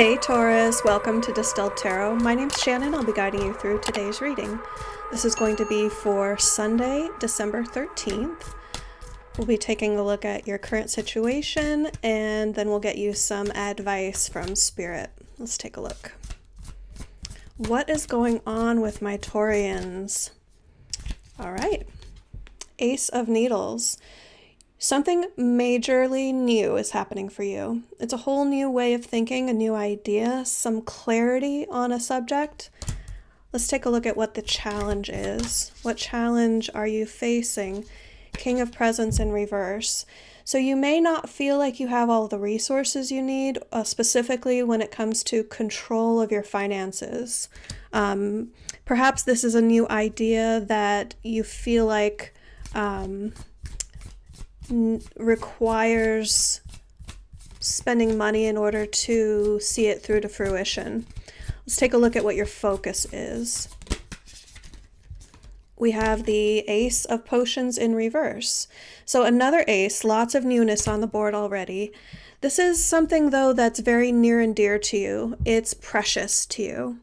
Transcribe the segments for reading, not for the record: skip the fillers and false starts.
Hey Taurus, welcome to Distilled Tarot. My name's Shannon. I'll be guiding you through today's reading. This is going to be for Sunday, December 13th. We'll be taking a look at your current situation and then we'll get you some advice from Spirit. Let's take a look. What is going on with my Taurians? All right. Ace of Needles. Something majorly new is happening for you. It's a whole new way of thinking, a new idea, some clarity on a subject. Let's take a look at what the challenge is. What challenge are you facing? King of Presents in reverse. So you may not feel like you have all the resources you need, specifically when it comes to control of your finances. Perhaps this is a new idea that you feel like requires spending money in order to see it through to fruition. Let's take a look at what your focus is. We have the Ace of Potions in reverse. So another ace, lots of newness on the board already. This is something though that's very near and dear to you. It's precious to you.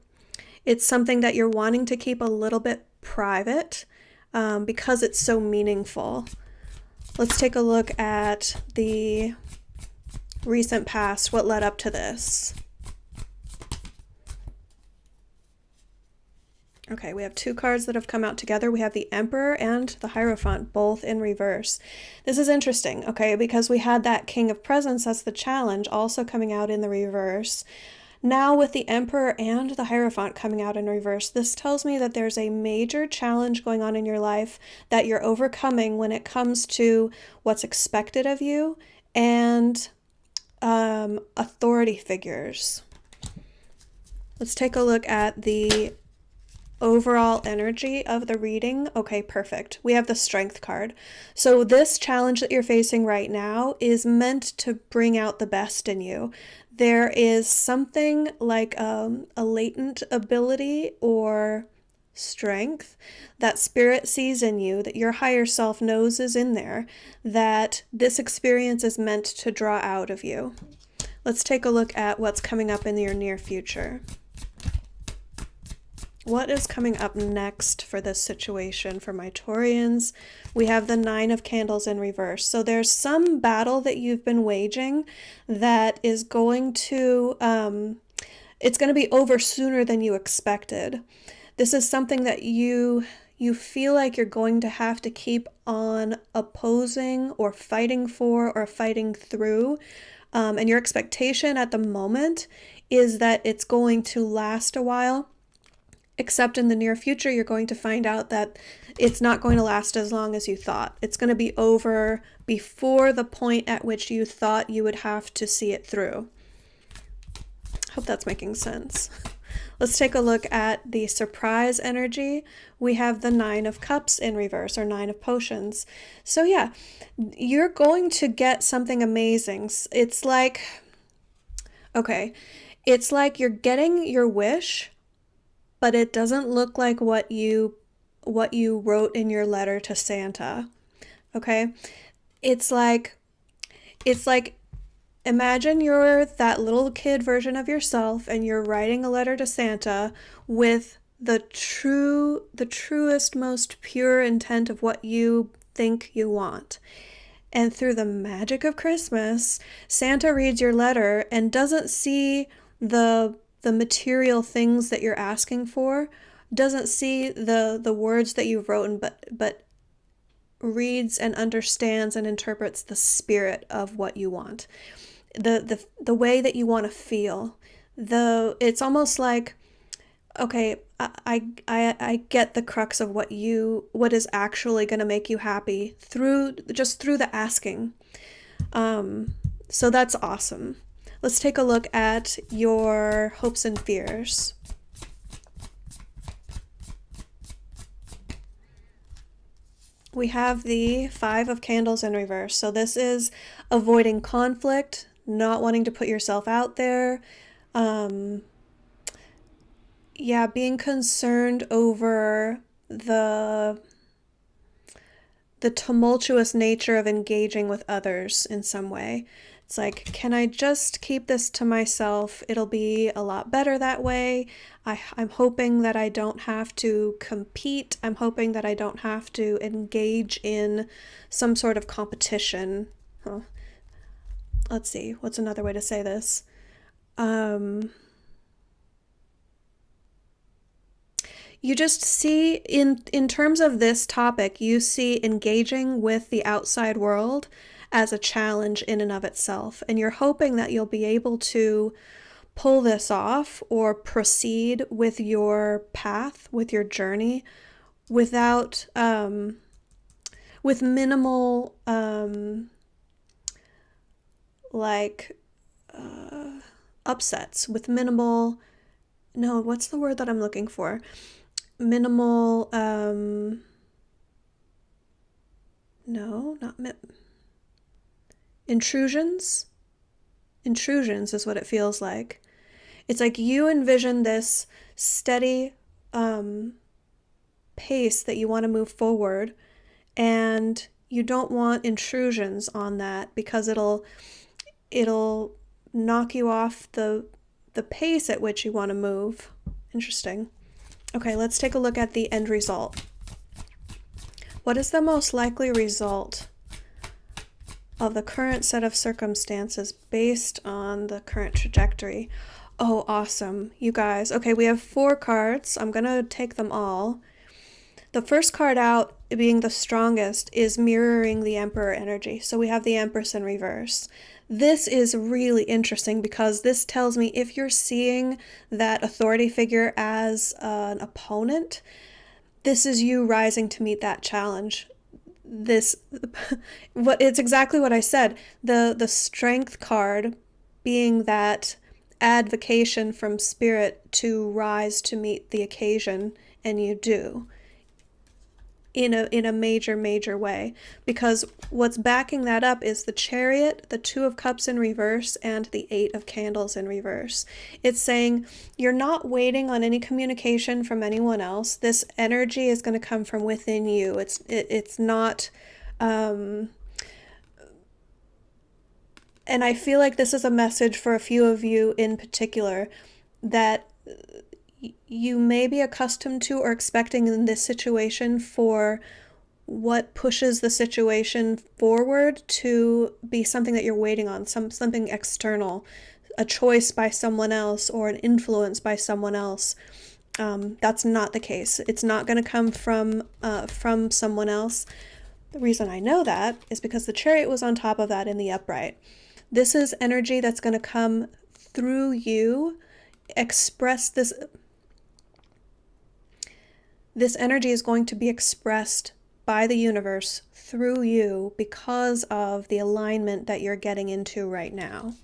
It's something that you're wanting to keep a little bit private because it's so meaningful. Let's take a look at the recent past, what led up to this. Okay, we have two cards that have come out together. We have the Emperor and the Hierophant, both in reverse. This is interesting, okay, because we had that King of Presents, that's the challenge, also coming out in the reverse. Now with the Emperor and the Hierophant coming out in reverse, this tells me that there's a major challenge going on in your life that you're overcoming when it comes to what's expected of you and authority figures. Let's take a look at the overall energy of the reading. Okay, perfect. We have the Strength card. So this challenge that you're facing right now is meant to bring out the best in you. There is something like a latent ability or strength that Spirit sees in you, that your higher self knows is in there, that this experience is meant to draw out of you. Let's take a look at what's coming up in your near future. What is coming up next for this situation for my Taurians? We have the Nine of Candles in reverse. So there's some battle that you've been waging that is going to, it's going to be over sooner than you expected. This is something that you feel like you're going to have to keep on opposing or fighting for or fighting through. And your expectation at the moment is that it's going to last a while. Except in the near future, you're going to find out that it's not going to last as long as you thought. It's going to be over before the point at which you thought you would have to see it through. Hope that's making sense. Let's take a look at the surprise energy. We have the Nine of Cups in reverse, or Nine of Potions. So yeah, you're going to get something amazing. It's like, okay, it's like you're getting your wish, but it doesn't look like what you wrote in your letter to Santa. Okay? It's like imagine you're that little kid version of yourself and you're writing a letter to Santa with the truest, most pure intent of what you think you want. And through the magic of Christmas, Santa reads your letter and doesn't see the material things that you're asking for, doesn't see the words that you've written, but reads and understands and interprets the spirit of what you want, the way that you want to feel. It's almost like, okay, I get the crux of what is actually going to make you happy through the asking. So that's awesome. Let's take a look at your hopes and fears. We have the Five of Candles in reverse. So this is avoiding conflict, not wanting to put yourself out there. Being concerned over the tumultuous nature of engaging with others in some way. It's like, can I just keep this to myself? It'll be a lot better that way. I'm hoping that I don't have to compete. I'm hoping that I don't have to engage in some sort of competition. Huh. Let's see, what's another way to say this? You just see, in terms of this topic, you see engaging with the outside world as a challenge in and of itself. And you're hoping that you'll be able to pull this off or proceed with your path, with your journey, without, with minimal, upsets, with minimal, no, what's the word that I'm looking for? Minimal, no, not intrusions. Intrusions is what it feels like. It's like you envision this steady pace that you want to move forward, and you don't want intrusions on that because it'll knock you off the pace at which you want to move. Interesting. Okay, let's take a look at the end result. What is the most likely result of the current set of circumstances based on the current trajectory? Oh, awesome, you guys. Okay, we have 4 cards. I'm gonna take them all. The first card out, being the strongest, is mirroring the Emperor energy. So we have the Empress in reverse. This is really interesting because this tells me if you're seeing that authority figure as an opponent, this is you rising to meet that challenge. It's exactly what I said. The strength card being that advocation from spirit to rise to meet the occasion, and you do. In a major way, because what's backing that up is the Chariot, the 2 of Cups in reverse, and the 8 of Candles in reverse. It's saying you're not waiting on any communication from anyone else. This energy is going to come from within you. It's not, and I feel like this is a message for a few of you in particular that you may be accustomed to or expecting in this situation for what pushes the situation forward to be something that you're waiting on, something external, a choice by someone else or an influence by someone else. That's not the case. It's not going to come from someone else. The reason I know that is because the Chariot was on top of that in the upright. This is energy that's going to come through you, express this. This energy is going to be expressed by the universe through you because of the alignment that you're getting into right now.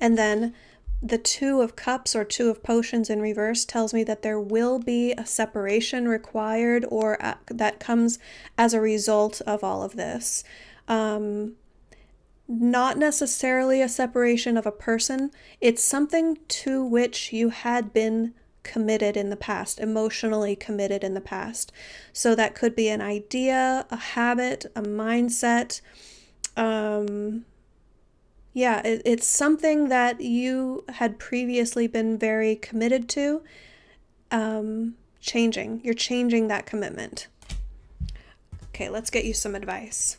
And then the 2 of Cups or 2 of Potions in reverse tells me that there will be a separation required or that comes as a result of all of this. Not necessarily a separation of a person. It's something to which you had been committed in the past, emotionally committed in the past. So that could be an idea, a habit, a mindset. It's something that you had previously been very committed to. Changing. You're changing that commitment. Okay, let's get you some advice.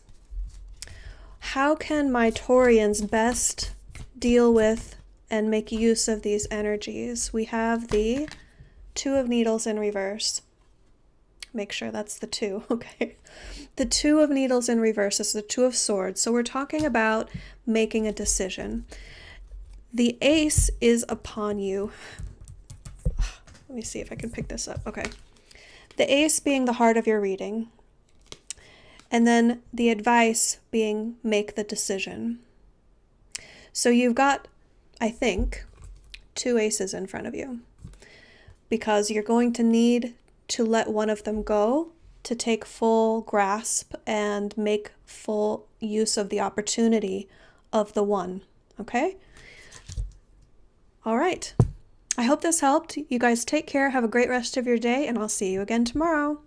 How can my Taurians best deal with and make use of these energies? We have the 2 of Needles in reverse. Make sure that's the 2, okay? The 2 of Needles in reverse is the 2 of Swords. So we're talking about making a decision. The Ace is upon you. Let me see if I can pick this up. Okay. The Ace being the heart of your reading. And then the advice being make the decision. So you've got, I think, 2 aces in front of you, because you're going to need to let one of them go to take full grasp and make full use of the opportunity of the one, okay? All right. I hope this helped. You guys take care, have a great rest of your day, and I'll see you again tomorrow.